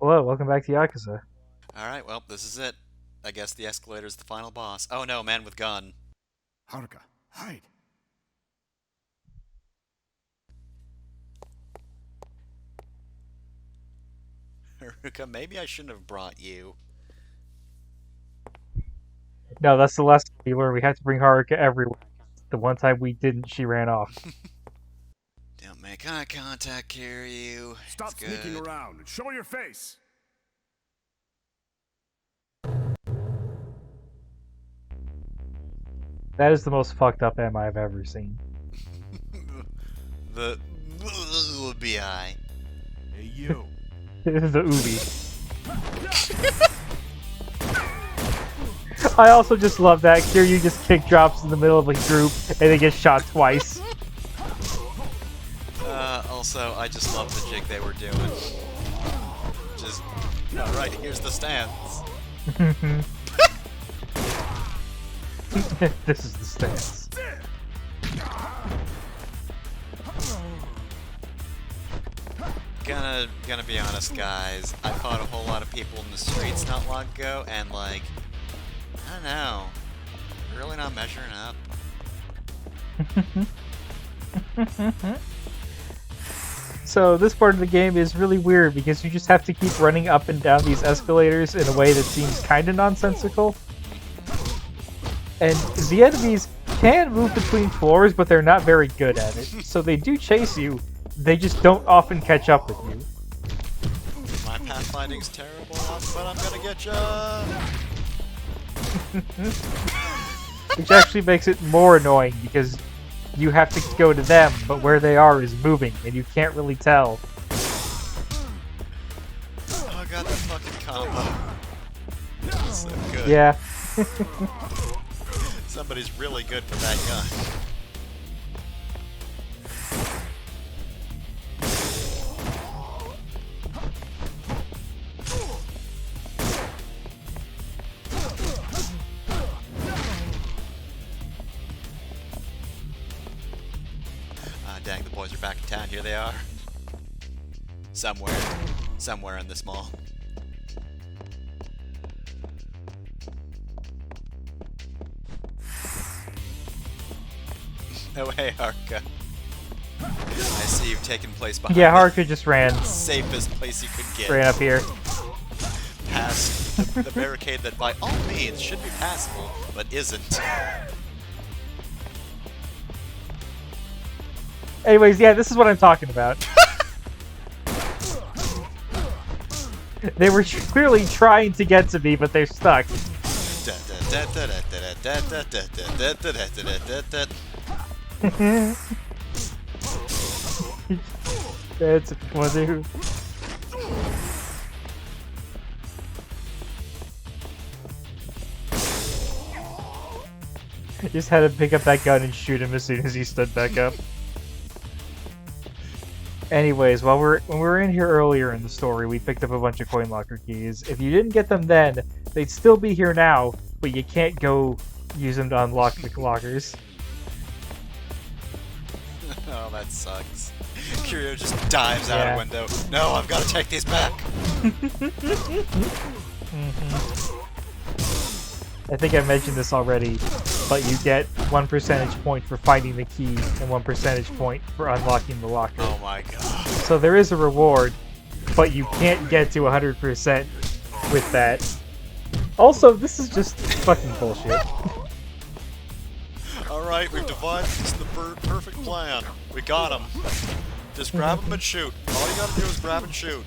Hello, welcome back to Yakuza. Alright, well, this is it. I guess the escalator's the final boss. Oh no, man with gun. Haruka, hide. Haruka, maybe I shouldn't have brought you. No, that's the lesson we learned. We have to bring Haruka everywhere. The one time we didn't, she ran off. Don't make eye contact, Kiryu. It's Stop sneaking good. around and show your face. That is the most fucked up M I've ever seen. the BI. Hey, you. The Ubi. I also just love that Kiryu just kick drops in the middle of a group and they get shot twice. Also, I just love the jig they were doing. Just, alright, here's the stance. This is the stance. Gonna be honest, guys. I fought a whole lot of people in the streets not long ago, and like, I don't know, really not measuring up. So this part of the game is really weird because you just have to keep running up and down these escalators in a way that seems kind of nonsensical. And the enemies can move between floors, but they're not very good at it. So they do chase you, they just don't often catch up with you. My pathfinding's terrible, but I'm gonna get ya! Which actually makes it more annoying because you have to go to them, but where they are is moving, and you can't really tell. Oh god, that fucking combo. It's so good. Yeah. Somebody's really good for that gun. Dang, the boys are back in town. Here they are. Somewhere. Somewhere in this mall. Oh, hey, Haruka. I see you've taken place behind Yeah, the Haruka just ran safest place you could get. up here. Past the barricade that by all means should be passable, but isn't. Anyways, yeah, this is what I'm talking about. They were clearly trying to get to me, but they're stuck. That's funny. Just had to pick up that gun and shoot him as soon as he stood back up. Anyways, when we were in here earlier in the story, we picked up a bunch of coin locker keys. If you didn't get them then, they'd still be here now, but you can't go use them to unlock the lockers. Oh, that sucks. Kiryu just dives out Yeah. a window. No, I've got to take these back. I think I mentioned this already, but you get 1 percentage point for finding the key and 1 percentage point for unlocking the locker. Oh my god. So there is a reward, but you can't get to 100% with that. Also, this is just fucking bullshit. Alright, we've devised the perfect plan. We got him. Just grab him and shoot. All you gotta do is grab and shoot.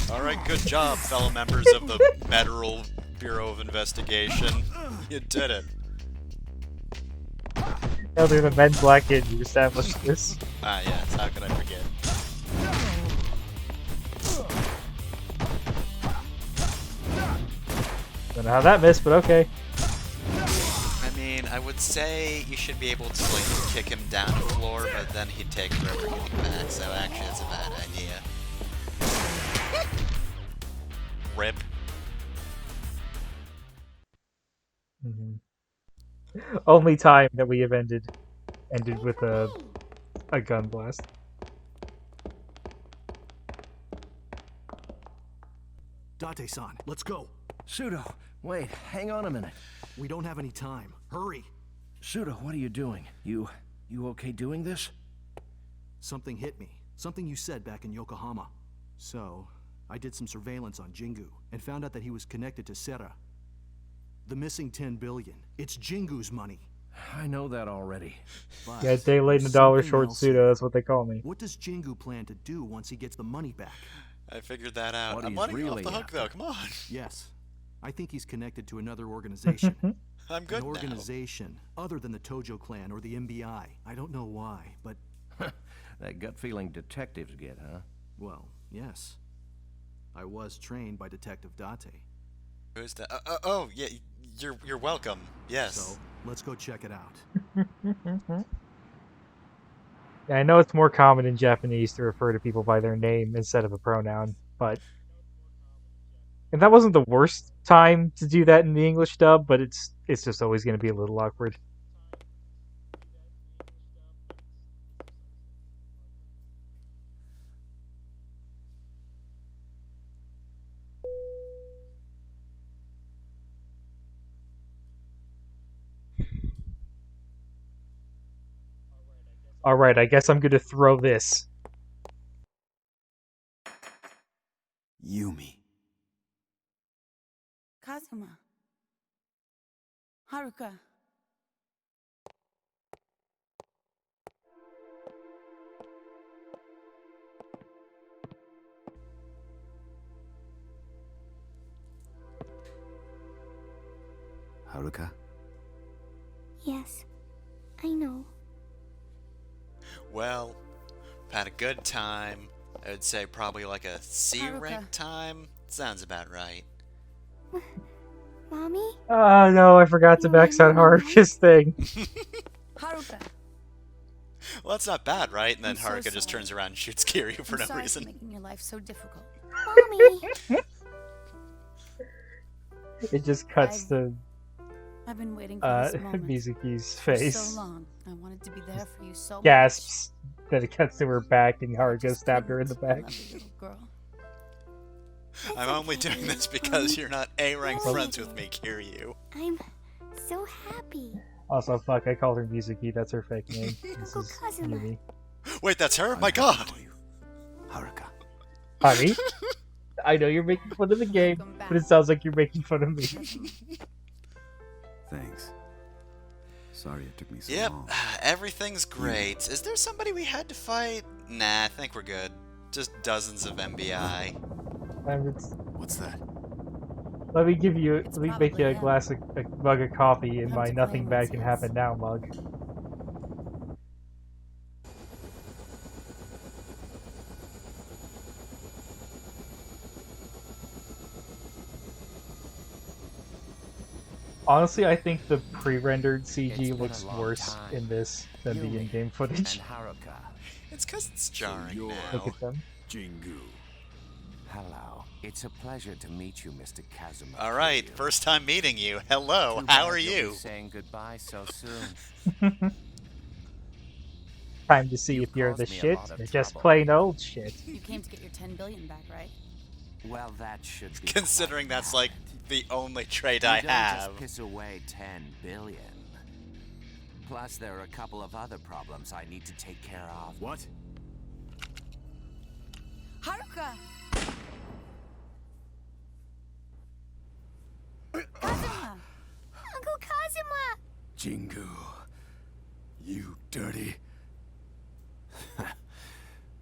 Alright, good job, fellow members of the Federal Bureau of Investigation. You did it. Other than Men Black Kid, you established this. Ah, yes, how could I forget? Don't know how that missed, but okay. I mean, I would say you should be able to, like, kick him down the floor, but then he'd take forever getting back, so actually that's a bad idea. Rip. Only time that we have ended with a a gun blast. Date-san, let's go. Pseudo, wait, hang on a minute. We don't have any time. Hurry. Pseudo, what are you doing? You okay doing this? Something hit me. Something you said back in Yokohama. So, I did some surveillance on Jingu and found out that he was connected to Sera. The missing 10 billion. It's Jingu's money. I know that already. But Yeah, day late and a there's dollar something short else pseudo, here. that's what they call me. What does Jingu plan to do once he gets the money back? I figured that out. What I'm he's letting you off really the hook, though. Come on. Yes. I think he's connected to another organization. I'm good An now. organization other than the Tojo clan or the MBI. I don't know why, but, That gut feeling detectives get, huh? well, yes. I was trained by Detective Date. Who's that? Oh, yeah. You're welcome. Yes. So, let's go check it out. Yeah, I know it's more common in Japanese to refer to people by their name instead of a pronoun, but... And that wasn't the worst time to do that in the English dub, but it's just always going to be a little awkward. Alright, I guess I'm going to throw this. Yumi. Kazuma. Haruka. Haruka? Yes, I know. Well, had a good time. I would say probably like a C Haruka. rank time. Sounds about right. Mommy? Oh no, I forgot to max out Haruka's thing. Haruka. Well, that's not bad, right? And then I'm so Haruka just sorry. turns around and shoots Kiryu for I'm no sorry reason. for making your life so difficult. Mommy! It just cuts to I've been waiting for this moment Mizuki's for face. so long. I wanted to be there for you so Gasps. Then it cuts to her back and much. I Haruka just stabbed her in couldn't. the I back. love you, little girl. I'm only doing this because you're not A rank Well- friends with me, Kiryu. I'm so happy. Also, fuck, I called her Mizuki. That's her fake name. This Uncle is Kazuma. Yumi. Wait, that's her? My I'm god! happy for you, Haruka. Honey, I know you're making fun of the game, Welcome back. but it sounds like you're making fun of me. Thanks. Sorry it took me so Yep, long. everything's great. Is there somebody we had to fight? Nah, I think we're good. Just dozens of MBI. What's that? Let me give you, It's let me make you a probably a mug of coffee in Come my to nothing claim bad what's can his. happen now mug. Honestly, I think the pre-rendered CG It's been looks a long worse time. in this than the Yumi in-game footage. And Haruka. It's because it's jarring you're- Look now. at them. Jingu. Hello. It's a pleasure to meet you, Mr. Kazuma. Alright, Kiryu. first time meeting you. Hello, Too how bad are you'll be you? saying goodbye so soon. Time to see You've if you're the caused me a shit lot of or just trouble. plain old shit. You came to get your 10 billion back, right? Well, that should be Considering quite that's like bad. the only trait You I don't have. just piss away 10 billion. Plus, there are a couple of other problems I need to take care of. What? Haruka! Kazuma! Uncle Kazuma! Jingu. You dirty.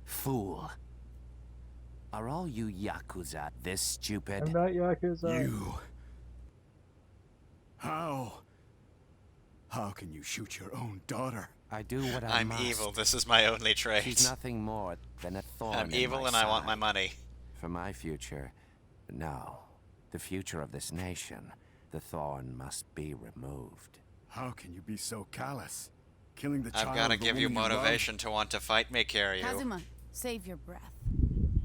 Fool. Are all you Yakuza this stupid? I'm not Yakuza. You. How? How can you shoot your own daughter? I do what I I'm must. evil, this is my only She's trait. nothing more than a thorn I'm in evil my and I want my side. money. For my future, no. The future of this nation, the thorn must be removed. How can you be so callous? Killing the child I've gotta of the give you woman love? motivation to want to fight me, Kiryu. Kazuma, save your breath.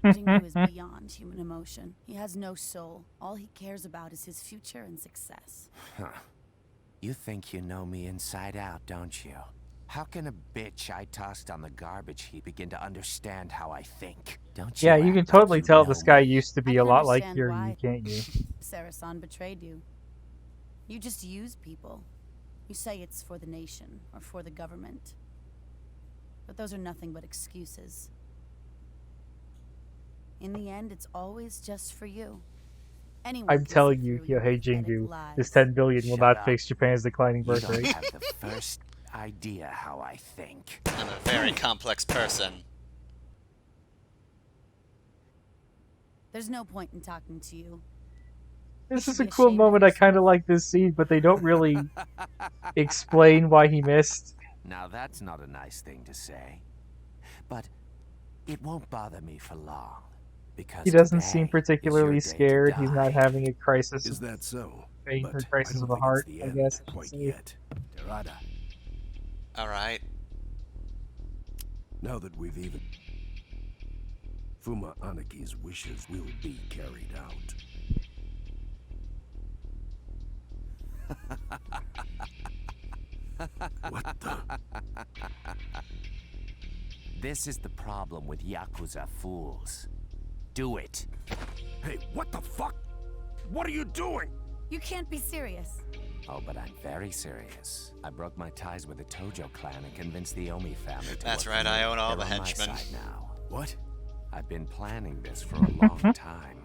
Jingu is beyond human emotion. He has no soul. All he cares about is his future and success. You think you know me inside out, don't you? How can a bitch I tossed on the garbage heap begin to understand how I think? Don't you? Yeah, you can act totally like you tell know this guy me. used to I be can a lot like understand Kiryu, why can't you? Sarah-san betrayed you. You just use people. You say it's for the nation or for the government. But those are nothing but excuses. In the end, it's always just for you. Anyone I'm can see telling you, through your Kyohei pathetic Jingu, lies. this 10 billion will Shut not up. fix Japan's declining You birth don't rate. have the first idea how I think. I'm a very complex person. There's no point in talking to you. This You is should a be cool ashamed of moment. I yourself. kind of like this scene, but they don't really explain why he missed. Now that's not a nice thing to say. But it won't bother me for long. Because He doesn't today seem is your particularly day to scared. He's not die. having a crisis Is of that so? faith or But I crisis don't of the think heart, it's the I end guess. I should quite say. yet. Terada, Alright. now that we've even... Fuma Anaki's wishes will be carried out. What the? This is the problem with Yakuza fools. Do it. Hey, what the fuck? What are you doing? You can't be serious. Oh, but I'm very serious. I broke my ties with the Tojo clan and convinced the Omi family to That's work right, for me. I own all They're the on my henchmen. side now. What? I've been planning this for a long time.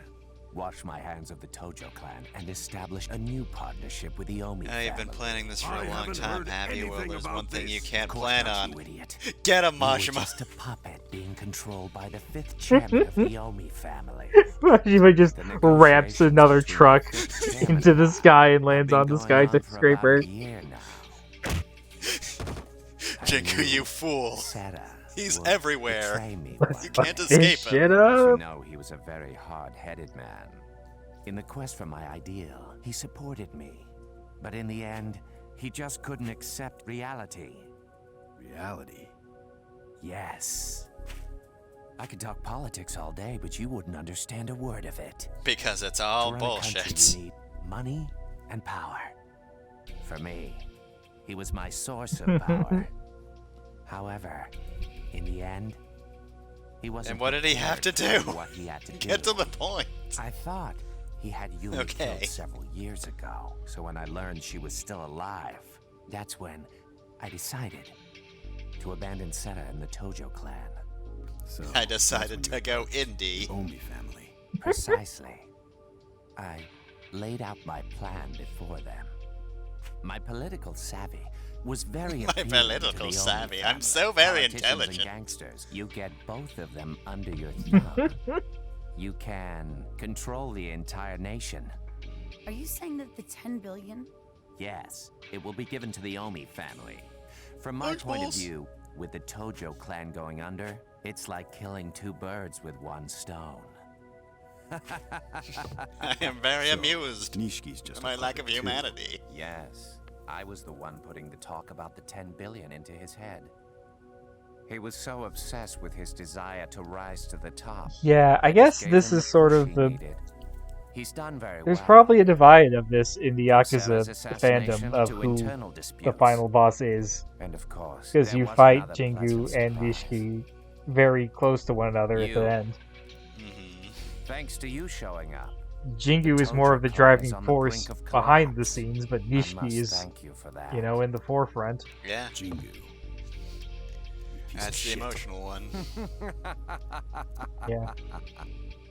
Wash my hands of the Tojo clan and establish a new partnership with the Omi Now family. you've been planning this for I a long haven't time, heard have you? Well, anything there's about one thing you this. can't Of course plan not, on. you idiot. Get him, You were Majima! just a puppet being controlled by the 5th chairman of the Omi family. Majima just The ramps negotiations another between truck the 5th chairman into the and I sky and have lands been on the going on for about skyscraper. a year now. I Jingu, knew you fool! Seta He's would everywhere. betray me Let's one You fuck can't day. this escape shit him. As you up. know, he was a very hard-headed man. In the quest for my ideal, he supported me. But in the end, he just couldn't accept reality. Reality? Yes. I could talk politics all day, but you wouldn't understand a word of it. Because it's To all run a country, bullshit. you need money and power. For me, he was my source of power. However, in the end, he wasn't. And what did he have to prepared do? for what he had to Get do. to the point. I thought he had Yumi Okay. killed several years ago, so when I learned she was still alive, that's when I decided to abandon Seta and the Tojo clan. So, I that's decided when to you go approached indie. the Omi family. Precisely. I laid out my plan before them. My political savvy was very My appealing political to the Omi savvy. I'm family. so very Politicians intelligent. And gangsters, you get both of them under your thumb. You can control the entire nation. Are you saying that the 10 billion? Yes, it will be given to the Omi family. From my point of Bugs. view, with the Tojo clan going under, it's like killing 2 birds with 1 stone. I am very So, amused Nishiki's just at my a lack of puppet, too. humanity. Yes, I was the one putting the talk about the 10 billion into his head. He was so obsessed with his desire to rise to the top. Yeah, I I guess just gave this him is the sort push of he the. needed. He's done very There's well. probably a divide of this in the From Yakuza Sera's assassination fandom of to who internal the disputes. final boss is. And of course, Because there you was fight another Jingu pleasant and surprise. Nishiki very close to one another at You. the end. Mhm. Thanks to you showing up. Jingu is Tojo more of the clan driving is on the force brink of behind the collapse. scenes, but I Nishiki must is, thank you for that. you know, in the forefront. Yeah, Jingu. You piece of that's the shit. emotional one. Yeah.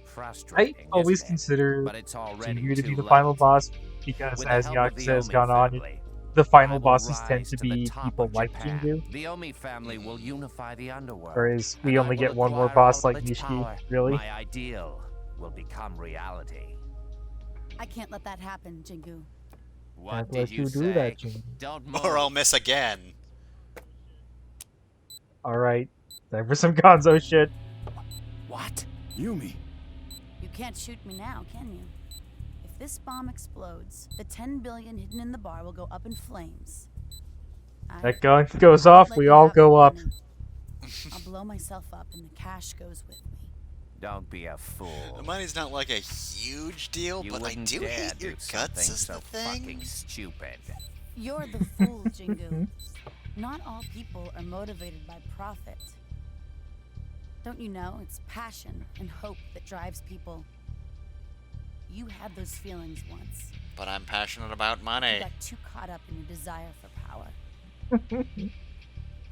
Frustrating, I always isn't it? consider But it's already Jingu to too be the late. final boss because With as the help of the Yakuza has Omi gone on, family, the I final will bosses tend rise to the be top people of like Japan. Jingu, The Omi family will unify the underworld. whereas we and I only will get one more acquire boss all like its Nishiki, power. really. My ideal will become reality. I can't let that happen, Jingu. What Can't did let you you say? do that, Jingu. Don't move. Or I'll miss again. Alright, time for some Gonzo shit. What? Yumi. You can't shoot me now, can you? If this bomb explodes, the 10 billion hidden in the bar will go up in flames. That gun goes off, Let we you all have go the up. money. I'll blow myself up and the cash goes with me. Don't be a fool. The money's not like a huge deal, You but I wouldn't do dare hate your do guts something is so the thing. fucking stupid. You're the fool, Jingu. Not all people are motivated by profit. Don't you know it's passion and hope that drives people? You had those feelings once. But I'm passionate about You money. got too caught up in your desire for power.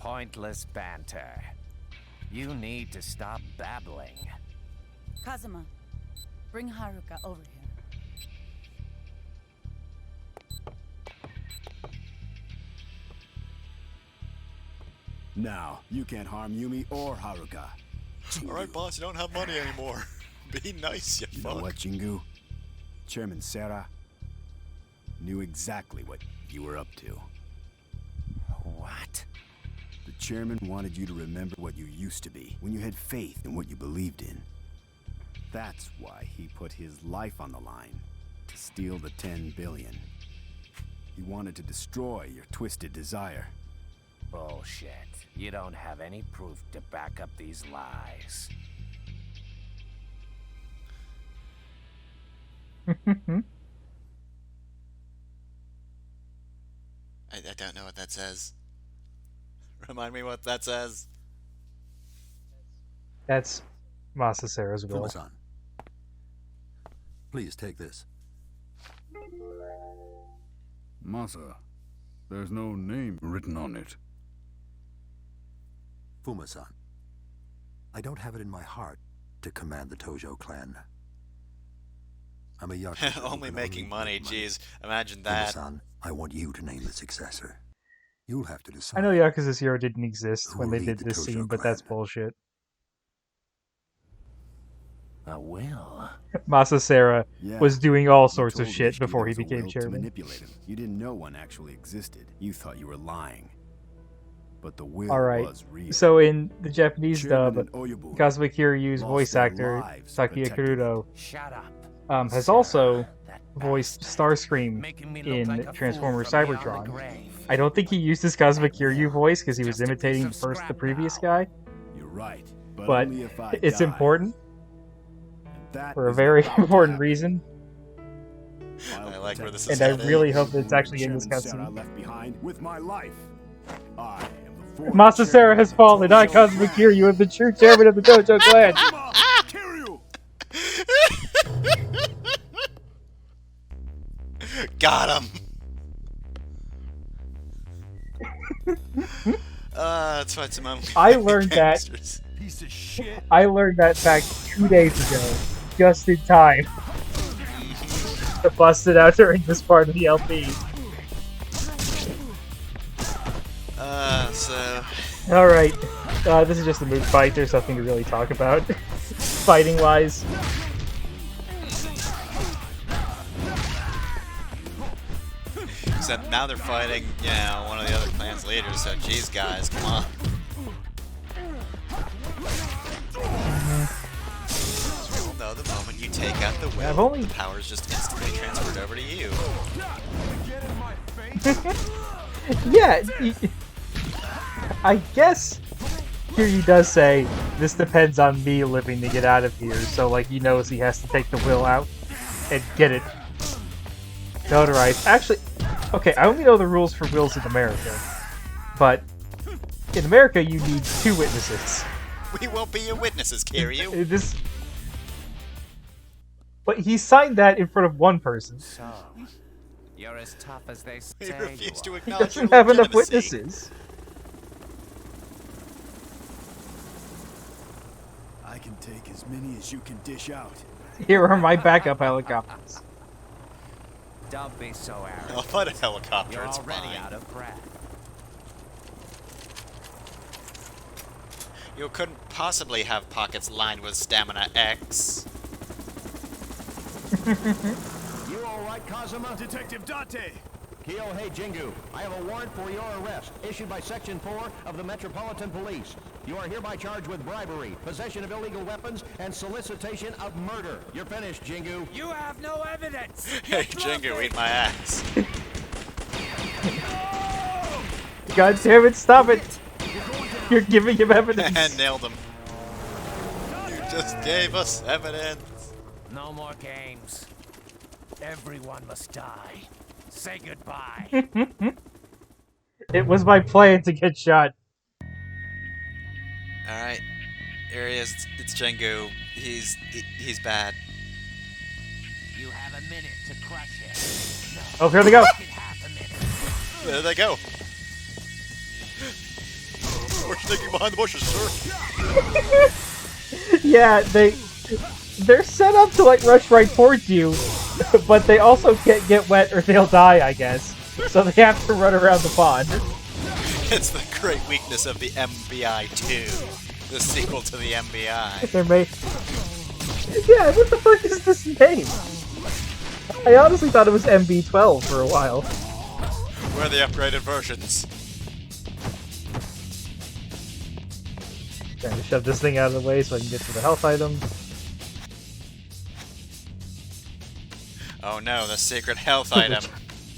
Pointless banter. You need to stop babbling. Kazuma, bring Haruka over here. Now, you can't harm Yumi or Haruka. Alright, boss, you don't have money anymore. Be nice, you You fuck. know what, Jingu? Chairman Serra knew exactly what you were up to. What? The chairman wanted you to remember what you used to be, when you had faith in what you believed in. That's why he put his life on the line, to steal the 10 billion. He wanted to destroy your twisted desire. Bullshit. You don't have any proof to back up these lies. I don't know what that says. Remind me what that says. That's Masasera's will. Fuma-san, please take this. Masa, there's no name written on it. Fuma-san, I don't have it in my heart to command the Tojo clan. I'm a Yakuza who Only can making money, make jeez. Imagine that. Fuma-san, I want you to name the successor. You'll have to decide. I know Yakuza 0 didn't exist Who when will they lead did the this Tojo scene, but that's clan? bullshit. A will? Masasera Yeah, was doing all you sorts of told shit Ishiki before there he was a became will to chairman. manipulate him. You didn't know one actually existed. You thought you were lying. But the will Alright, was real. so in the Japanese Chairman dub, and Oyubu Kazuma Kiryu's lost voice their actor, lives Takiya protecting Kurudo, Shut up. has Sarah, also that voiced bastard. Starscream Making me look in like a fool Transformers from beyond the Cybertron. grave. I don't think he used his Kazuma Kiryu voice because he was Just a piece imitating of first the scrap previous now. guy, You're right. But but only if I it's die. important And that for a is very about to important happen. reason, I'll I like where protect this the is and I heading. really hope that people it's who actually in this Chairman Serra cutscene. left behind with my life. I am the fourth Masasera chairman has of the fallen, I, Tojo Kazuma clan. Kiryu, am the true chairman of the Dojo clan! Kiryu! Got him! Let's fight some I learned that- gangsters. Piece of shit. I learned that fact 2 days ago, just in time to bust it out during this part of the LP. So... Alright, this is just a moot fight, there's nothing to really talk about, fighting-wise. Except now they're fighting, you know, one of the other clan's leaders, so geez guys, come on. As we all know, the moment you take out the I've will, only- the power is just instantly transferred over to you. Yeah, I guess Kiryu does say, this depends on me living to get out of here, so like he knows he has to take the will out and get it notarized. Actually, okay, I only know the rules for wills in America, but in America you need 2 witnesses. We won't be your witnesses, Kiryu. This, but he signed that in front of one person. So, you're as tough as they say We you refuse to are. He acknowledge your doesn't have enough legitimacy. witnesses. I can take as many as you can dish out. Here are my backup helicopters. Don't be so arrogant. I'll fight a helicopter, You're it's already fine. out of breath. You couldn't possibly have pockets lined with stamina X. You all right, Kazuma? Detective Date! Kyohei Jingu, I have a warrant for your arrest, issued by Section 4 of the Metropolitan Police. You are hereby charged with bribery, possession of illegal weapons, and solicitation of murder. You're finished, Jingu. You have no evidence! Hey, Jingu, eat my ass. God damn it, stop it! You're giving him evidence. And nailed him. You just gave us evidence. No more games. Everyone must die. Say goodbye. It was my plan to get shot. Alright. Here he is. It's Jingu. He's bad. You have a minute to crush him. Oh, here they go. There they go. We're sneaking behind the bushes, sir. Yeah, they're set up to like rush right towards you, but they also can't get wet or they'll die, I guess. So they have to run around the pond. It's the great weakness of the MBI 2. The sequel to the MBI. They're Yeah, what the fuck is this name? I honestly thought it was MB12 for a while. We're the upgraded versions. Trying to shove this thing out of the way so I can get to the health item. Oh no, the secret health item.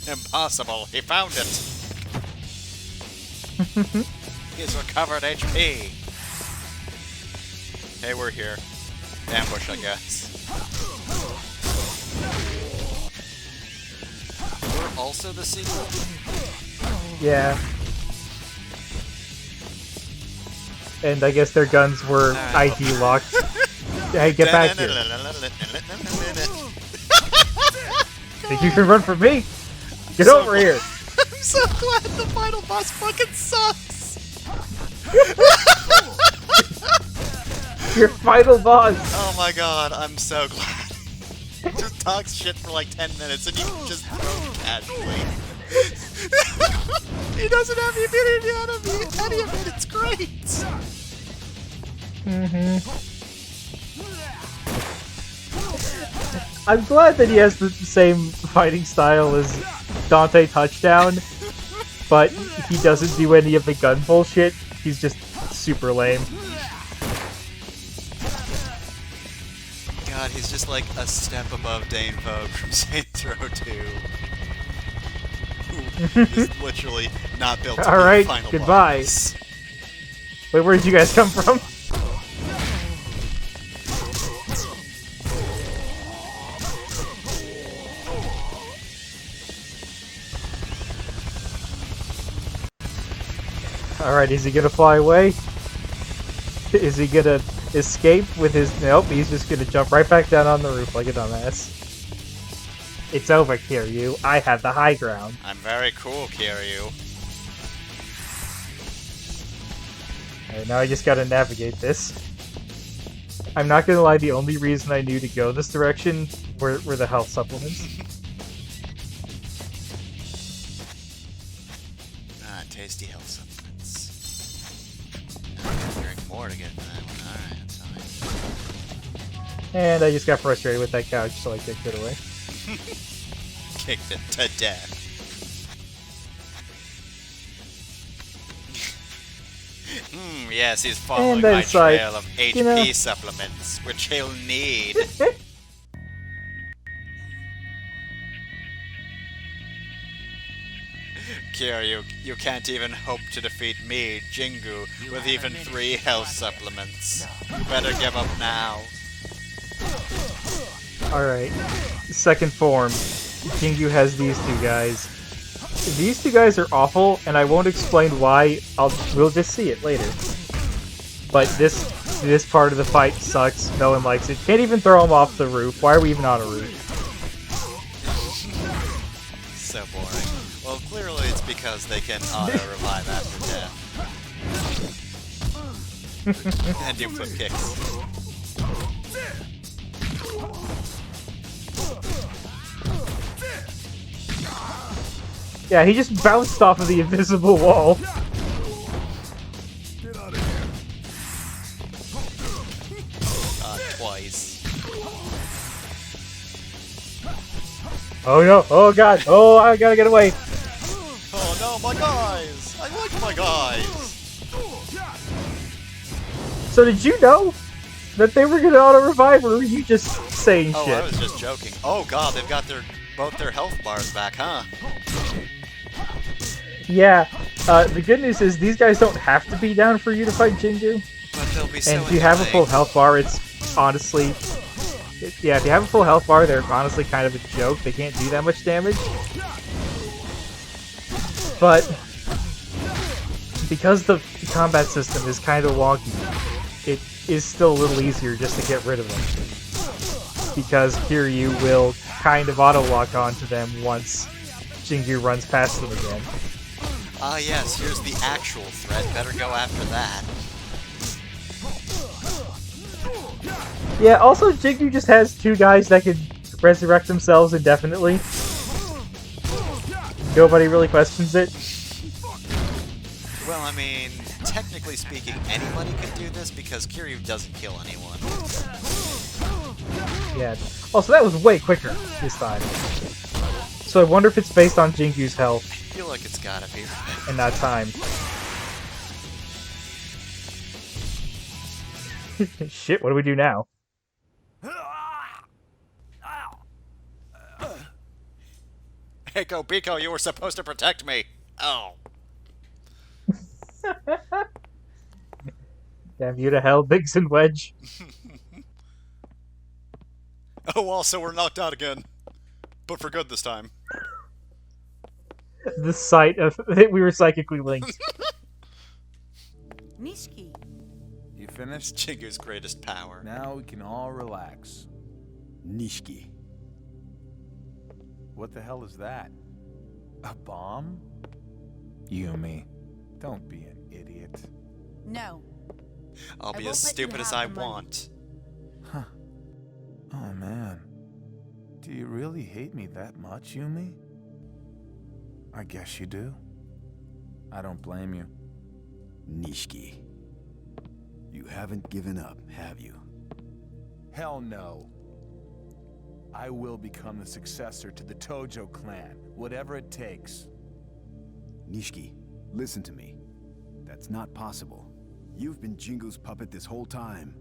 Impossible, he found it. He's recovered HP. Hey, we're here. Ambush, I guess. We're also the sequel? Yeah. And I guess their guns were ID locked. Hey, get back here. Think you can run from me? Get over here! I'm so glad the final boss fucking sucks! Your final boss! Oh my god, I'm so glad. He just talks shit for like 10 minutes and you just throw him casually. He doesn't have the immunity out of any of it, it's great! I'm glad that he has the same fighting style as Dante Touchdown, but he doesn't do any of the gun bullshit. He's just super lame. God, he's just like a step above Dane Vogue from Saints Row 2. Who is literally not built to be the final goodbye. boss. Wait, where did you guys come from? Alright, is he gonna fly away? Is he gonna escape with his... Nope, he's just gonna jump right back down on the roof like a dumbass. It's over, Kiryu. I have the high ground. I'm very cool, Kiryu. Alright, now I just gotta navigate this. I'm not gonna lie, the only reason I knew to go this direction were the health supplements. Tasty health supplements. I have to drink more to get to that one. Alright, that's fine. And I just got frustrated with that couch, so I kicked it away. Kicked it to death. Yes, he's following my trail of HP supplements, which he'll need. Kiryu, you can't even hope to defeat me, Jingu, with even 3 health supplements. You better give up now. Alright. Second form. Jingu has these two guys. These two guys are awful, and I won't explain why. We'll just see it later. But this part of the fight sucks. No one likes it. Can't even throw him off the roof. Why are we even on a roof? So boring. Well, clearly it's because they can auto-revive after death. And do flip kicks. Yeah, he just bounced off of the invisible wall. Get out of here. Twice. Oh no, oh god, oh I gotta get away. Oh no, my guys! I like my guys! So did you know that they were gonna auto-revive, or were you just saying shit? Oh, I was just joking. Oh god, they've got both their health bars back, huh? Yeah, the good news is these guys don't have to be down for you to fight Jingu. But they'll be so And if you have a full health bar, it's honestly... Yeah, if you have a full health bar, they're honestly kind of a joke. They can't do that much damage. But because the combat system is kind of wonky, it is still a little easier just to get rid of them. Because Kiryu will kind of auto-lock onto them once Jingu runs past them again. Ah yes, here's the actual threat. Better go after that. Yeah, also Jingu just has two guys that can resurrect themselves indefinitely. Nobody really questions it. Well, I mean, technically speaking, anybody could do this because Kiryu doesn't kill anyone. Yeah. Also, that was way quicker this time. So I wonder if it's based on Jingu's health I feel like it's gotta be. and not time. Shit, what do we do now? Eiko Biko, you were supposed to protect me! Oh. Damn you to hell, Biggs and Wedge. Oh, also, we're knocked out again. But for good this time. The sight of we were psychically linked. Nishiki. You finished? Jingu's greatest power. Now we can all relax. Nishiki. What the hell is that? A bomb? Yumi, don't be an idiot. No. I'll be won't as let you stupid as have I the money. want. Huh. Oh man. Do you really hate me that much, Yumi? I guess you do. I don't blame you. Nishiki. You haven't given up, have you? Hell no. I will become the successor to the Tojo clan, whatever it takes. Nishiki, listen to me. That's not possible. You've been Jingu's puppet this whole time.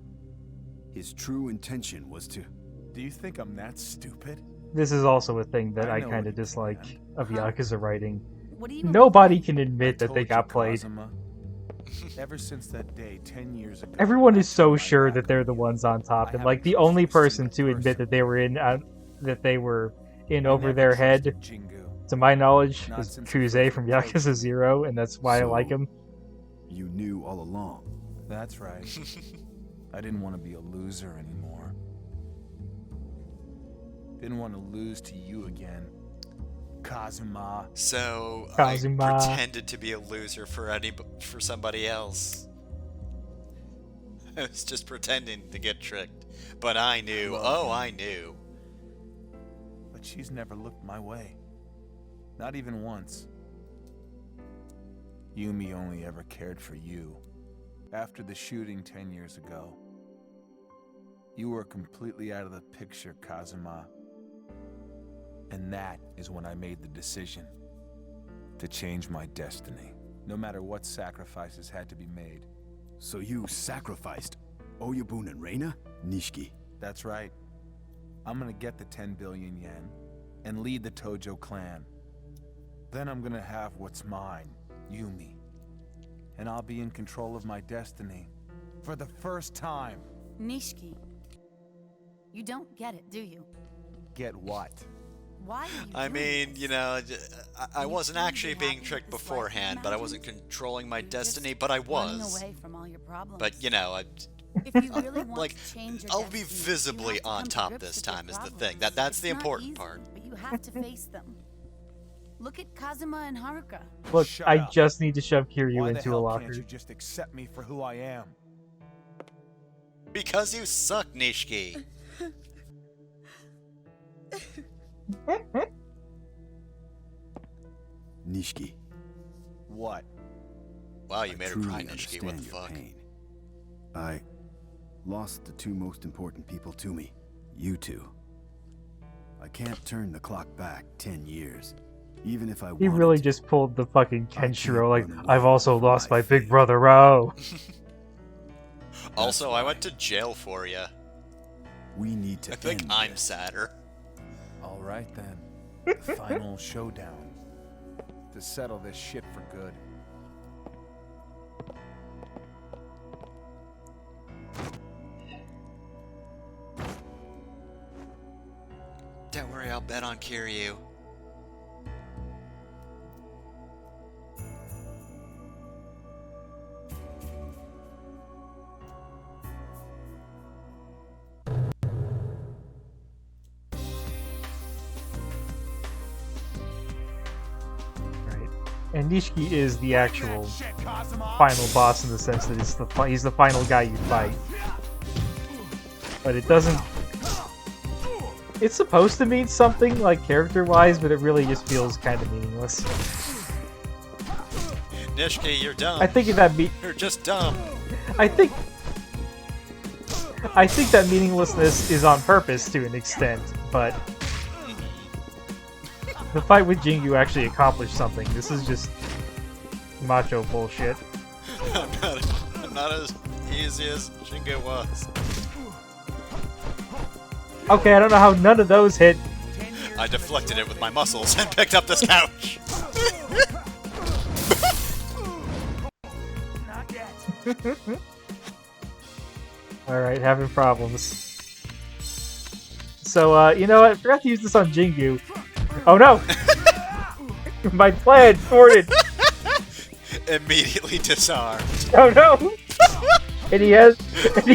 His true intention was to... Do you think I'm that stupid? This is also a thing that I know kind what of you dislike plan. of Yakuza writing. What do you Nobody can admit I that they told got you, played. Kazuma. Ever since that day 10 years ago. Everyone is so I sure got that they're on the you. ones on top, I and like haven't the only trusted a person single to admit that they were in I over never their head, trusted Jingu. to my knowledge, Not is since the Kuzei first from approach. Yakuza 0, and that's why I like him. You knew all along. That's right. I didn't want to be a loser anymore. Didn't want to lose to you again, Kazuma. So, Kazuma. I pretended to be a loser for somebody else. I was just pretending to get tricked. But I knew. Oh, I knew. But she's never looked my way. Not even once. Yumi only ever cared for you. After the shooting 10 years ago, you were completely out of the picture, Kazuma. And that is when I made the decision to change my destiny, no matter what sacrifices had to be made. So you sacrificed Oyabun and Reina? Nishiki. That's right. I'm gonna get the 10 billion yen and lead the Tojo clan. Then I'm gonna have what's mine, Yumi. And I'll be in control of my destiny for the first time. Nishiki. You don't get it, do you? Get what? Why are you I doing mean, this? you know, I You wasn't can't actually be being happy tricked with this life you beforehand, but I wasn't imagined. controlling my You're destiny, just but I running was. away from all your problems. But, you know, If you really want like, to change your I'll be destiny, you visibly have to on come to top grips this with your time is the problems. thing. That's It's the not important easy, part. But you have to face them. Look at Kazuma and Haruka. Look, Shut I up. just need to shove Kiryu Why the into a hell locker. can't you just accept me for who I am? Because you suck, Nishiki. Nishiki. What? Wow, you I made her truly cry, Nishiki. What the understand your fuck? pain. I lost the two most important people to me. You two. I can't turn the clock back 10 years. Even if I He wanted really to. just pulled the fucking I can't Kenshiro, like, run away I've also from lost my my big fate. brother, Rao. Also, I why. went to jail for you. We need to I think end I'm this. sadder. All right then. The final showdown. To settle this shit for good. Don't worry, I'll bet on Kiryu. And Nishiki is the actual final boss in the sense that he's the final guy you fight. But it doesn't... It's supposed to mean something, like, character-wise, but it really just feels kind of meaningless. Nishiki, you're dumb. I think that You're just dumb. I think that meaninglessness is on purpose to an extent, but the fight with Jingu actually accomplished something. This is just macho bullshit. I'm not as easy as Jingu was. Okay, I don't know how none of those hit. I deflected it with my muscles and picked up this couch. Alright, having problems. So, you know what? I forgot to use this on Jingu. Oh no! My plan thwarted! Immediately disarmed. Oh no! And he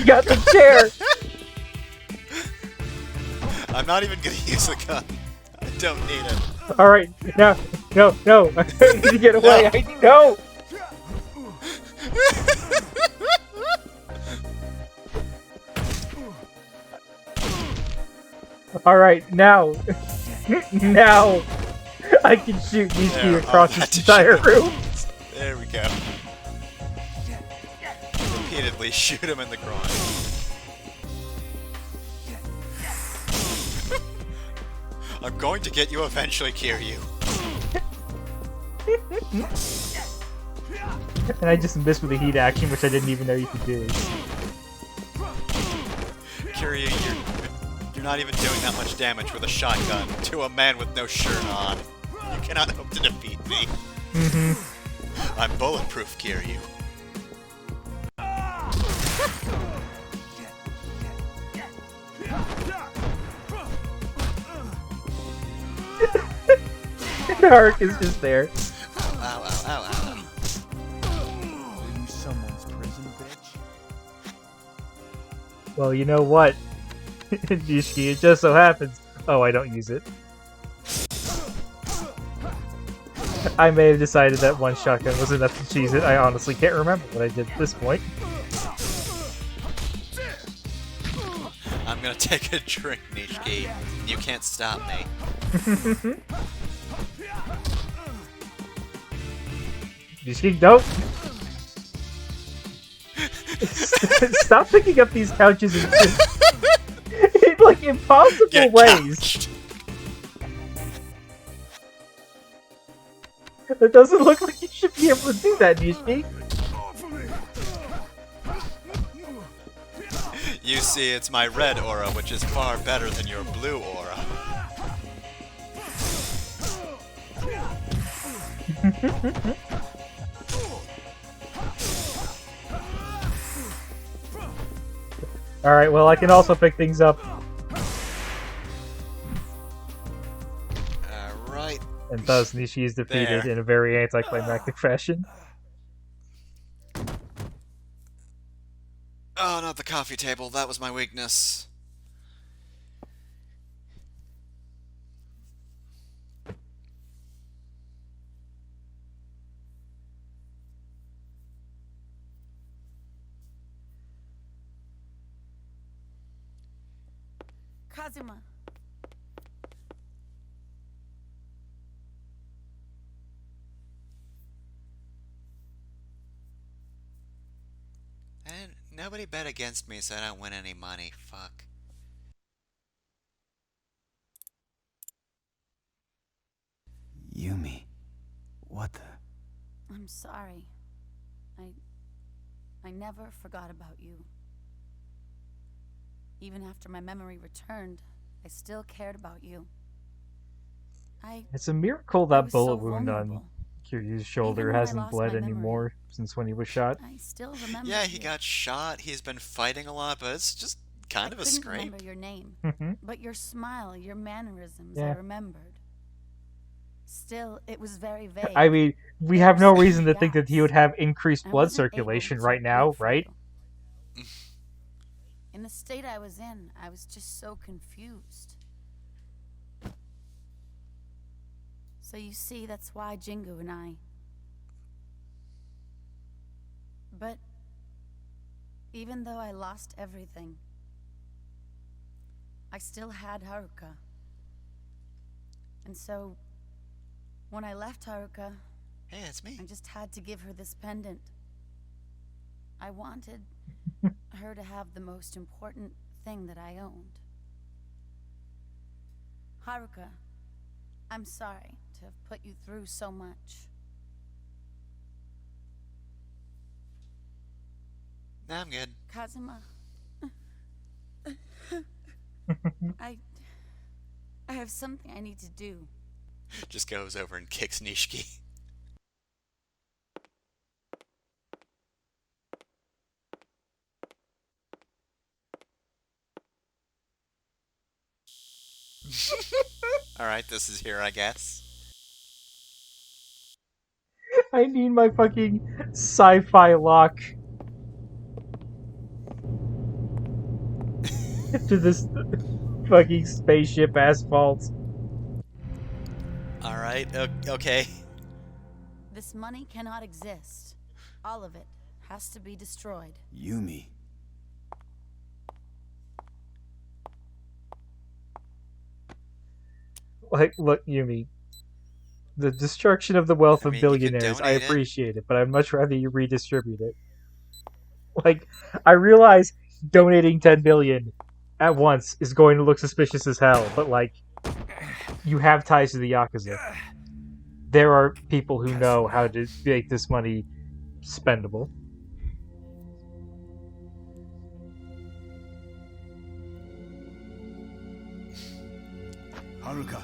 got the chair! I'm not even gonna use the gun. I don't need it. Alright, no! I need to get away! No! Alright, now! Now! I can shoot Nishiki across this entire room! There we go. Repeatedly shoot him in the groin. I'm going to get you eventually, Kiryu. And I just missed with a heat action, which I didn't even know you could do. Kiryu, you're not even doing that much damage with a shotgun to a man with no shirt on. You cannot hope to defeat me. I'm bulletproof, Kiryu. Dark is just there. Ow, ow, ow, ow. Are you someone's prison, bitch? Well, you know what? Nishiki, it just so happens. Oh, I don't use it. I may have decided that one shotgun was enough to cheese it. I honestly can't remember what I did at this point. I'm gonna take a drink, Nishiki. You can't stop me. Nishiki, don't! Stop picking up these couches in like impossible ways. It doesn't look like you should be able to do that, Nishiki. You see, it's my red aura, which is far better than your blue aura. Alright, well, I can also pick things up. Alright. And thus, Nishi is defeated in a very anticlimactic fashion. Oh, not the coffee table. That was my weakness. Kazuma. And nobody bet against me, so I don't win any money. Fuck. Yumi. What the... I'm sorry. I never forgot about you. Even after my memory returned, I still cared about you. It's a miracle that bullet so wound on vulnerable. Kiryu's shoulder Even when I hasn't lost bled my memory, anymore since when he was shot. I still remember. Yeah, he got shot. He's been fighting a lot, but it's just kind of a I couldn't scrape. remember your name, but your smile, your mannerisms, I Yeah. remembered. Still, it was very vague. I mean, we There have were no certain reason to think that gaps. he would have increased I blood wasn't able circulation to right now, wait for right? you. In the state I was in, I was just so confused. So you see, that's why Jingu and I, But even though I lost everything, I still had Haruka. And so, when I left Haruka, Hey, it's me. I just had to give her this pendant. I wanted her to have the most important thing that I owned. Haruka, I'm sorry to have put you through so much. Nah, I'm good. Kazuma. I have something I need to do. Just goes over and kicks Nishiki. Alright, this is here, I guess. I need my fucking sci-fi lock to this fucking spaceship asphalt. Alright, okay. This money cannot exist. All of it has to be destroyed. Yumi. Like, look, Yumi. The destruction of the wealth I of mean, you could billionaires, I donate it. appreciate it, but I'd much rather you redistribute it. Like, I realize donating 10 billion at once is going to look suspicious as hell, but like, you have ties to the Yakuza. There are people who know how to make this money spendable. Haruka.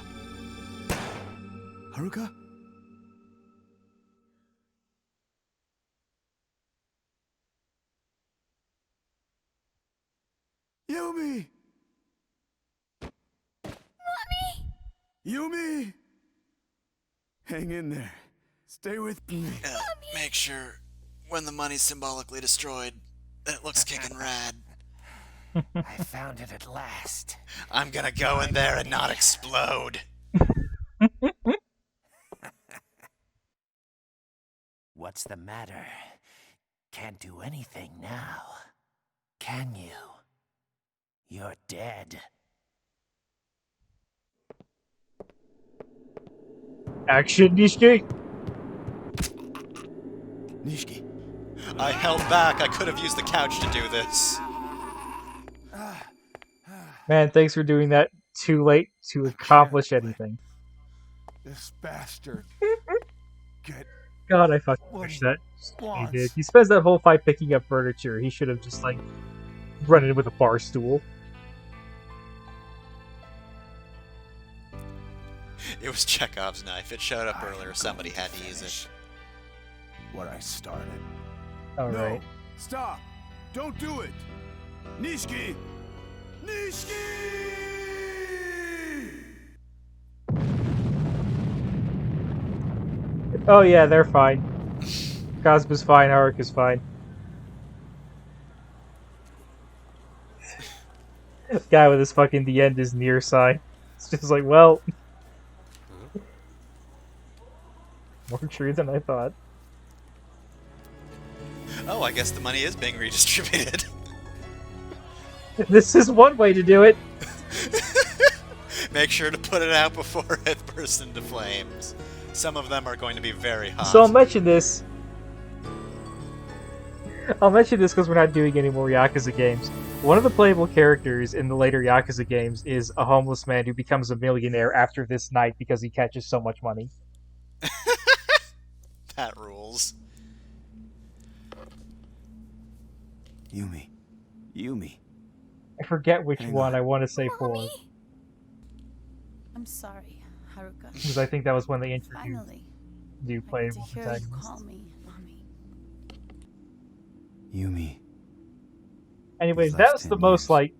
Haruka? Yumi! Mommy! Yumi! Hang in there. Stay with me. Make sure when the money's symbolically destroyed, it looks kickin' rad. I found it at last. I'm gonna go in there and not explode. What's the matter? Can't do anything now. Can you? You're dead. Action, Nishiki! Nishiki. I held back. I could have used the couch to do this. Man, thanks for doing that too late to accomplish anything. This bastard. Get God, I fucking what wish he that he wants. did. He spends that whole fight picking up furniture. He should have just, like, run in with a bar stool. It was Chekhov's knife. It showed up earlier. Somebody had to use it. What I started. Alright. No! Stop! Don't do it! Nishiki! Nishiki! Oh yeah, they're fine. Kazuma's fine, Haruka's fine. Guy with his fucking "the end is near" sign. It's just like, well... more true than I thought. Oh, I guess the money is being redistributed. This is one way to do it! Make sure to put it out before it bursts into flames. Some of them are going to be very hot. So I'll mention this. I'll mention this because we're not doing any more Yakuza games. One of the playable characters in the later Yakuza games is a homeless man who becomes a millionaire after this night because he catches so much money. That rules. Yumi. Yumi. I forget which Hang one. on. I want to say 4. Mommy? I'm sorry, Haruka. Because I think that was when they introduced Finally, new I get to playable hear you protagonists. call me Mommy. Yumi. Anyways, These that last was 10 the most, years. like,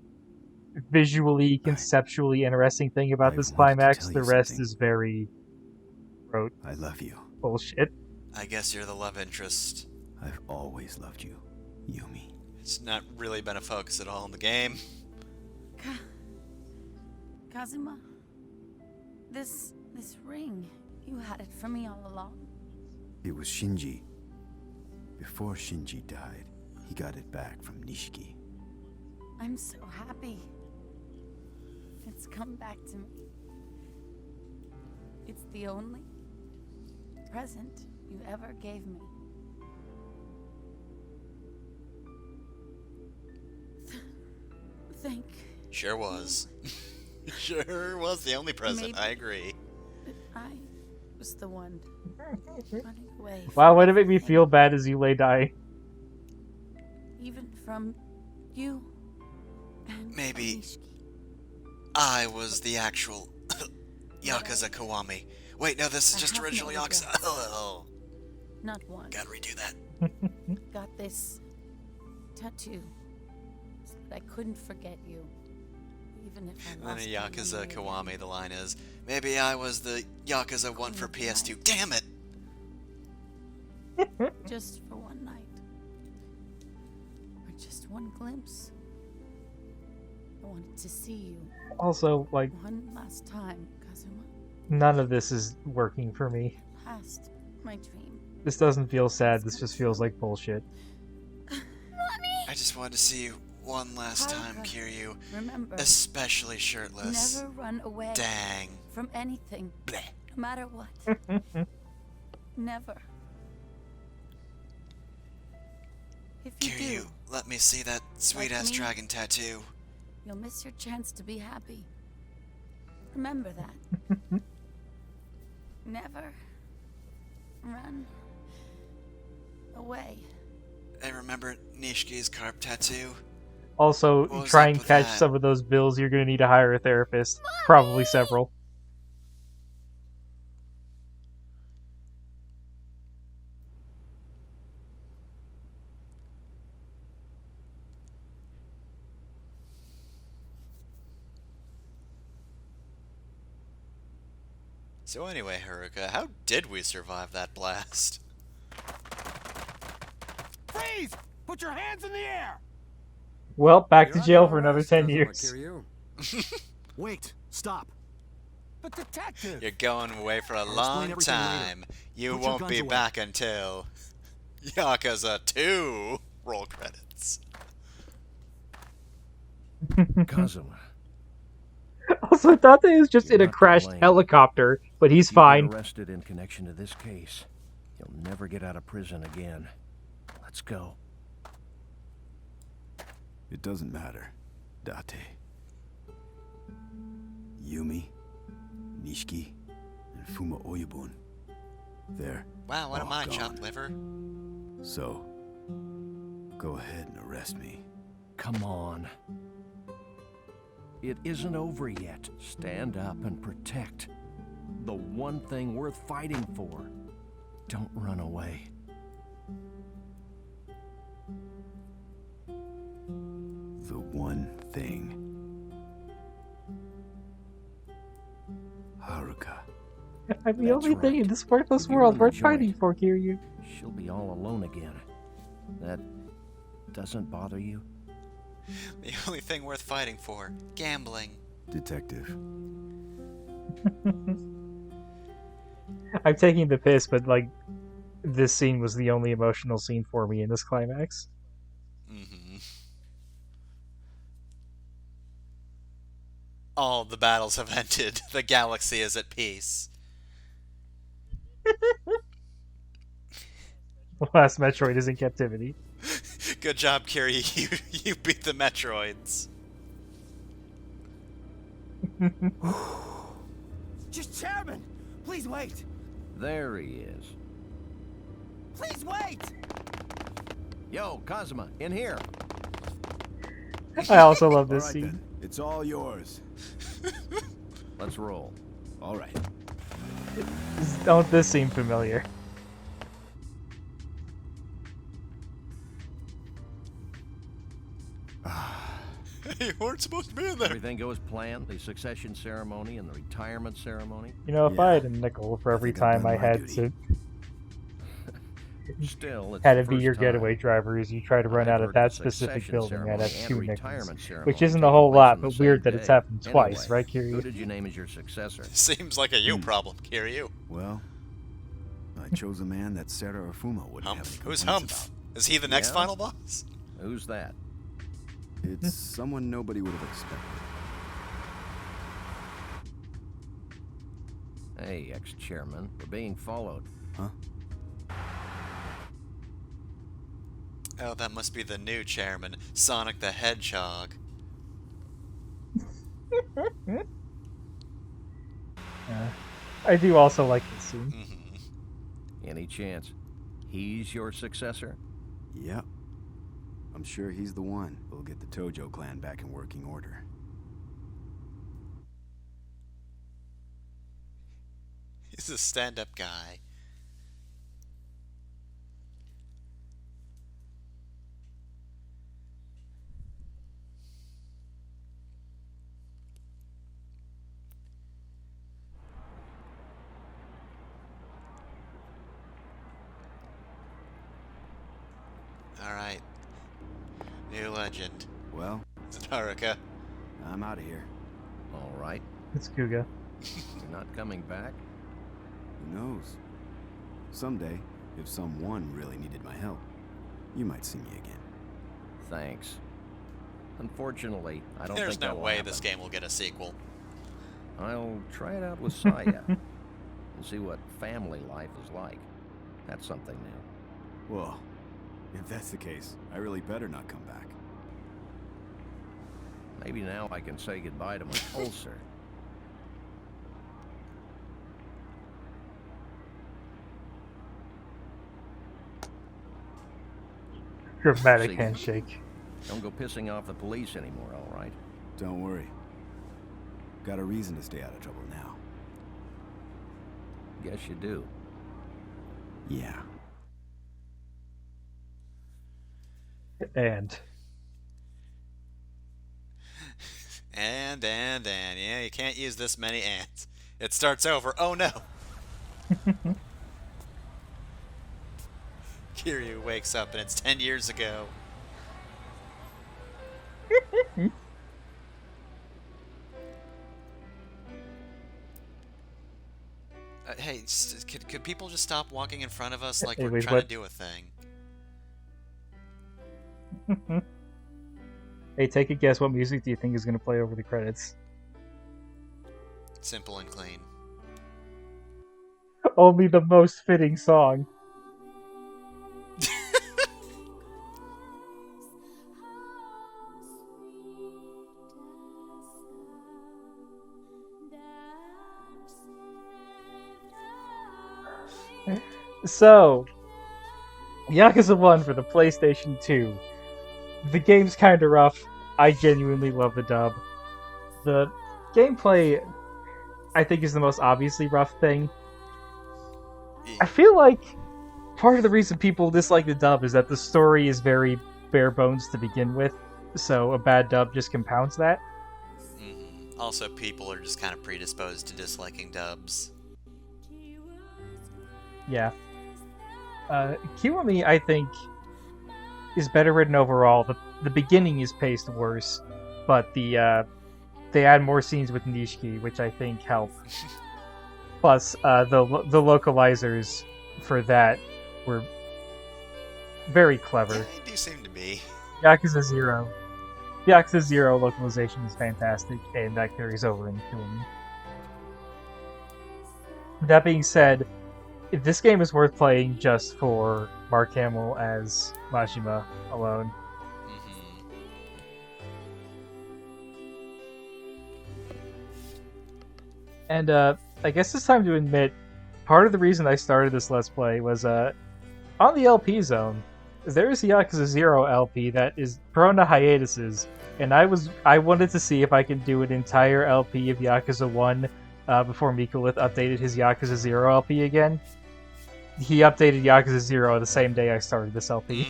visually, conceptually interesting thing about I this wanted to climax. tell The you rest something. is very rote I love you. bullshit. I guess you're the love interest. I've always loved you, Yumi. It's not really been a focus at all in the game. Kazuma, this ring, you had it for me all along. It was Shinji. Before Shinji died, he got it back from Nishiki. I'm so happy. It's come back to me. It's the only present you ever gave me. Thank Sure was. Sure was the only present. Maybe. I agree. I was the one running away. Wow, from why did it make me everything. feel bad as you lay dying? Even from you. And Maybe Nishiki. I was the actual Yakuza Kiwami. Wait, no, this is I just have original no Yakuza. regrets. Oh, Not one. gotta redo that. Got this tattoo so that I couldn't forget you. Even if I And then lost a my Yakuza memory. Kiwami, the line is, maybe I was the Yakuza one for PS2. Damn it! Just for one night. Or just one glimpse. I wanted to see you Also, like, one last time, Kazuma. none of this is working for me. Past my dream. This doesn't feel sad, this just feels like bullshit. I just wanted to see you one last time, Haruka, Kiryu. Remember, Especially shirtless. never run away Dang. from anything, Bleh. no matter what. Never. If you Kiryu, do, let me see that sweet-ass me? dragon tattoo. you'll miss your chance to be happy. Remember that. Never run away. I remember Nishiki's carp tattoo. Also, What was try up and with catch that? some of those bills, you're gonna need to hire a therapist. Probably several. So anyway, Haruka, how did we survive that blast? Freeze! Put your hands in the air! Well, back to You're jail under for another arrest, 10 Kazuma years. Kiryu. Wait, stop. The detective! You're going away for a explain long everything later. time. You Put your won't guns be away. back until Yakuza 2 roll credits. Kazuma, Also, Dante is just You're in a not to crashed blame. helicopter, but he's you fine. get arrested in connection to this case. You'll never get out of prison again. Let's go. It doesn't matter, Date. Yumi, Nishiki, and Fuma Oyabun. They're Wow, what am all I, gone. chopped liver? So, go ahead and arrest me. Come on. It isn't over yet. Stand up and protect the one thing worth fighting for. Don't run away. The one thing. I'm Haruka. the That's only thing in right. this worthless If you world run the worth fighting joint. for, Kiryu. She'll be all alone again. That doesn't bother you? The only thing worth fighting for. Gambling. Detective. I'm taking the piss, but, like, this scene was the only emotional scene for me in this climax. Mm-hmm. All the battles have ended. The galaxy is at peace. The last Metroid is in captivity. Good job, Kiryu. You beat the Metroids. Just chairman! Please wait! There he is. Please wait! Yo, Kazuma, in here. I also love All this right scene. then, it's all yours. Let's roll. All right. Don't this seem familiar? You weren't supposed to be in there. Everything goes planned. The succession ceremony and the retirement ceremony. You know, if Yeah. I had a nickel for every think I've time done I my had duty. Still, it's had the to be first your time getaway driver as you try to run I've out of heard that a specific succession building, I'd have ceremony and 2 nickels. retirement ceremony Which isn't a taking whole place lot, on the but weird same that it's day. happened twice, Anyway, right, Who Kiryu? did you name as your successor? Seems like a you problem, Kiryu. Well, I I chose a man that Sera or Fuma wouldn't have any Humph? Who's complaints Humph? Is he the next Yeah? final boss? Who's that? about. It's someone nobody would have expected. Hey, ex-chairman, we're being followed. Huh? Oh, that must be the new chairman, Sonic the Hedgehog. I do also like this scene. Any chance he's your successor? Yep. I'm sure he's the one who'll get the Tojo clan back in working order. He's a stand-up guy. Alright. New legend. Well, Zataraka. I'm out of here. All right. It's Kuga. You're not coming back? Who knows? Someday, if someone really needed my help, you might see me again. Thanks. Unfortunately, I don't There's think no that will way happen. this game will get a sequel. I'll try it out with Saya and see what family life is like. That's something new. Well, if that's the case, I really better not come back. Maybe now I can say goodbye to my ulcer. Dramatic See. handshake. Don't go pissing off the police anymore, all right? Don't worry. Got a reason to stay out of trouble now. Guess you do. Yeah. And And, yeah, you can't use this many ands. It starts over. Oh no! Kiryu wakes up and it's 10 years ago. Hey, could people just stop walking in front of us like we're Anyways, trying to what- do a thing? hey, take a guess. What music do you think is going to play over the credits? Simple and clean. Only the most fitting song. So, Yakuza 1 for the PlayStation 2. The game's kind of rough. I genuinely love the dub. The gameplay, I think, is the most obviously rough thing. I feel like part of the reason people dislike the dub is that the story is very bare bones to begin with, so a bad dub just compounds that. Also, people are just kind of predisposed to disliking dubs. Yeah. Kiwami, I think, is better written overall. The beginning is paced worse, but they add more scenes with Nishiki, which I think help. Plus, the localizers for that were very clever. Yeah, they do seem to be. Yakuza 0. Yakuza 0 localization is fantastic, and that carries over into Kiwami. That being said, this game is worth playing just for Mark Hamill as Majima alone. And I guess it's time to admit, part of the reason I started this Let's Play was on the LP zone. There is a Yakuza 0 LP that is prone to hiatuses, and I wanted to see if I could do an entire LP of Yakuza 1 before Mikulith updated his Yakuza 0 LP again. He updated Yakuza 0 the same day I started this LP.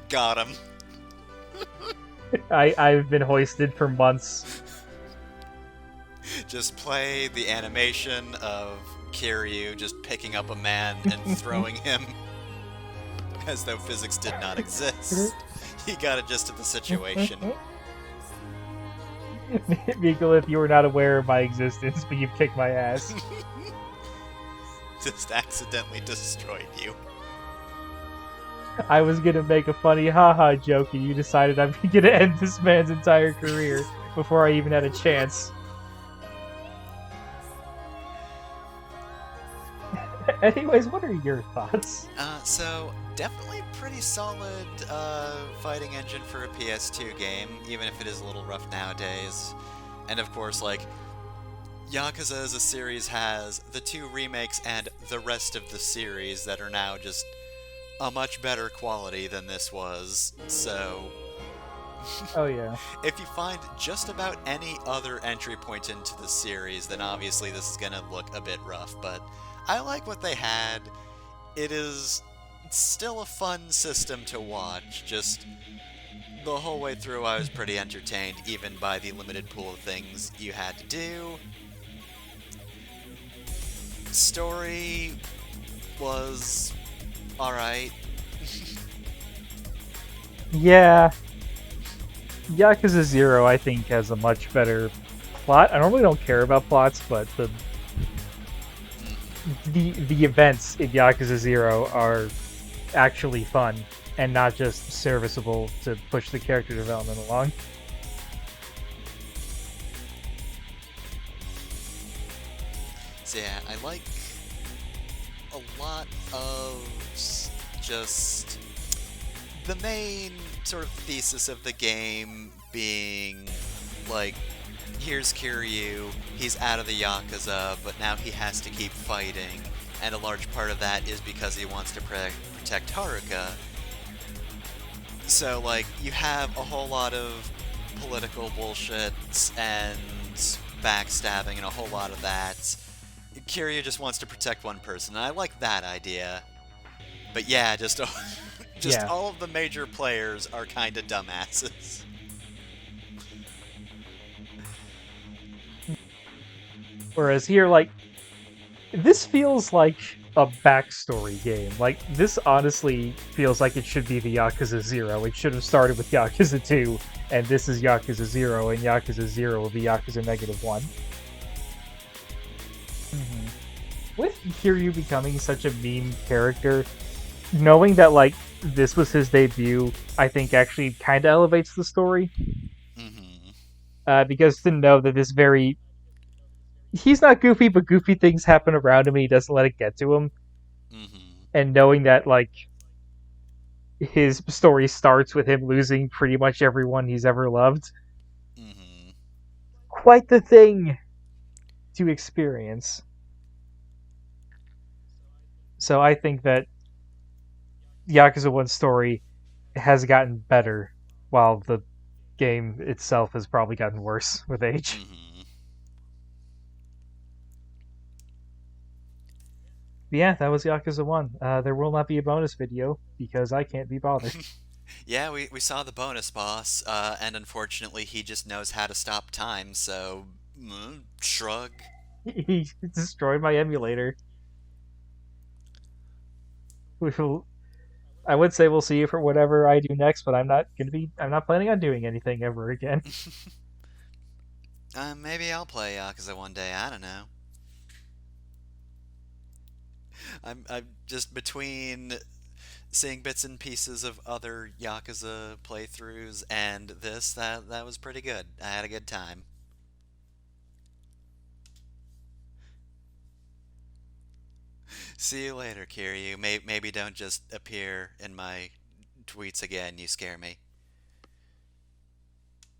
Got him. I've been hoisted for months. Just play the animation of Kiryu just picking up a man and throwing him as though physics did not exist. He got adjusted to the situation. Mikulith, you were not aware of my existence, but you've kicked my ass. just accidentally destroyed you. I was gonna make a funny haha joke, and you decided I'm gonna end this man's entire career before I even had a chance. Anyways, what are your thoughts? So definitely pretty solid fighting engine for a PS2 game, even if it is a little rough nowadays. And of course, like, Yakuza as a series has the 2 remakes and the rest of the series that are now just a much better quality than this was, so... Oh yeah. If you find just about any other entry point into the series, then obviously this is gonna look a bit rough, but I like what they had. It is still a fun system to watch, just the whole way through I was pretty entertained, even by the limited pool of things you had to do. Story was alright. Yeah. Yakuza 0, I think, has a much better plot. I normally don't care about plots, but the events in Yakuza 0 are actually fun and not just serviceable to push the character development along. So yeah, I like a lot of just the main sort of thesis of the game being, like, here's Kiryu, he's out of the Yakuza, but now he has to keep fighting, and a large part of that is because he wants to protect Haruka. So, like, you have a whole lot of political bullshit and backstabbing and a whole lot of that. Kiryu just wants to protect one person, and I like that idea. But yeah, just Yeah. all of the major players are kind of dumbasses. Whereas here, like, this feels like a backstory game. Like, this honestly feels like it should be the Yakuza 0. It should have started with Yakuza 2, and this is Yakuza 0, and Yakuza 0 will be Yakuza -1. With Kiryu becoming such a meme character, knowing that, like, this was his debut, I think actually kind of elevates the story. Because to know that this very... He's not goofy, but goofy things happen around him and he doesn't let it get to him. And knowing that, like, his story starts with him losing pretty much everyone he's ever loved. Quite the thing to experience. So I think that Yakuza 1's story has gotten better, while the game itself has probably gotten worse with age. Yeah, that was Yakuza 1. There will not be a bonus video, because I can't be bothered. Yeah, we saw the bonus boss, and unfortunately he just knows how to stop time, so... shrug. He destroyed my emulator. I would say we'll see you for whatever I do next, but I'm not planning on doing anything ever again. Maybe I'll play Yakuza one day, I don't know. I'm just between seeing bits and pieces of other Yakuza playthroughs and this, that was pretty good. I had a good time. See you later, Kiryu. Maybe don't just appear in my tweets again, you scare me.